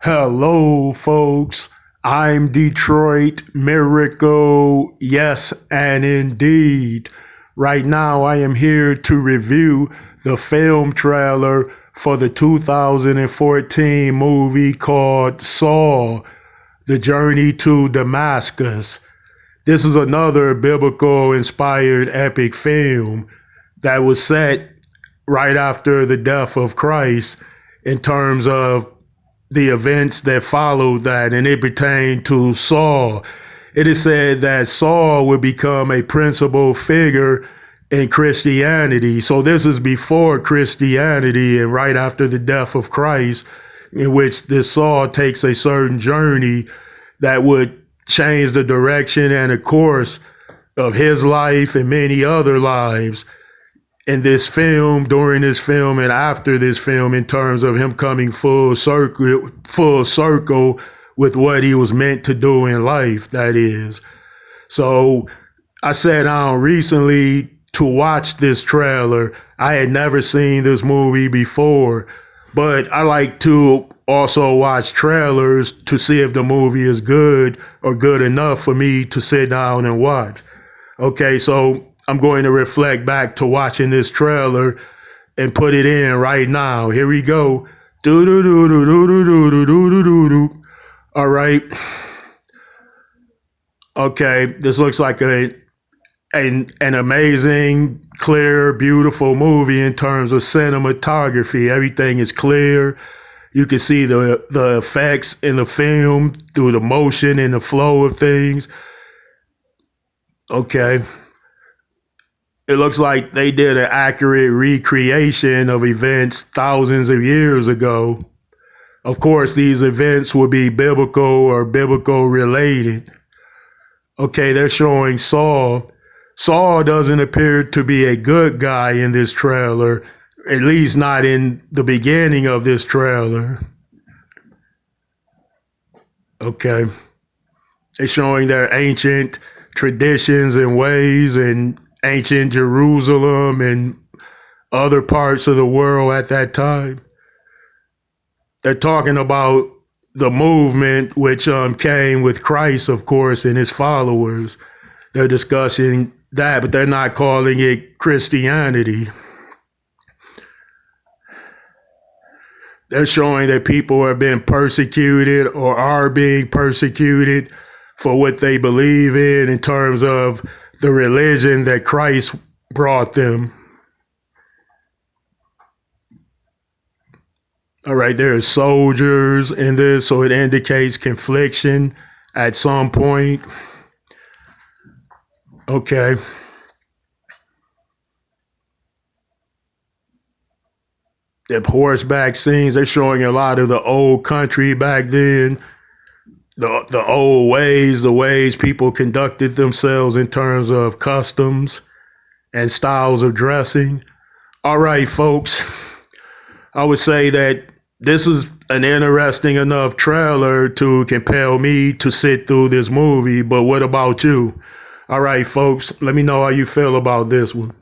Hello, folks. I'm Detroit Miracle. Yes, and indeed. Right now, I am here to review the film trailer for the 2014 movie called Saul, The Journey to Damascus. This is another biblical inspired epic film that was set right after the death of Christ in terms of the events that followed that, and it pertained to Saul. It is said that Saul would become a principal figure in Christianity. So this is before Christianity and right after the death of Christ, in which this Saul takes a certain journey that would change the direction and the course of his life and many other lives in this film, during this film, and after this film, in terms of him coming full circle with what he was meant to do in life, that is. So I sat down recently to watch this trailer. I had never seen this movie before, but I like to also watch trailers to see if the movie is good or good enough for me to sit down and watch. Okay, so I'm going to reflect back to watching this trailer and put it in right now. Here we go. Do do do do do do do do do do do. All right. Okay, this looks like an amazing, clear, beautiful movie in terms of cinematography. Everything is clear. You can see the effects in the film through the motion and the flow of things. Okay. It looks like they did an accurate recreation of events thousands of years ago. Of course, these events would be biblical or biblical related. Okay, they're showing Saul. Saul doesn't appear to be a good guy in this trailer, at least not in the beginning of this trailer. Okay, they're showing their ancient traditions and ways and ancient Jerusalem and other parts of the world at that time. They're talking about the movement which came with Christ, of course, and his followers. They're discussing that, but they're not calling it Christianity. They're showing that people are being persecuted or are being persecuted for what they believe in terms of the religion that Christ brought them. All right, there are soldiers in this, so it indicates confliction at some point. Okay. The horseback scenes, they're showing a lot of the old country back then. The old ways, the ways people conducted themselves in terms of customs and styles of dressing. All right, folks, I would say that this is an interesting enough trailer to compel me to sit through this movie, but what about you? All right, folks, let me know how you feel about this one.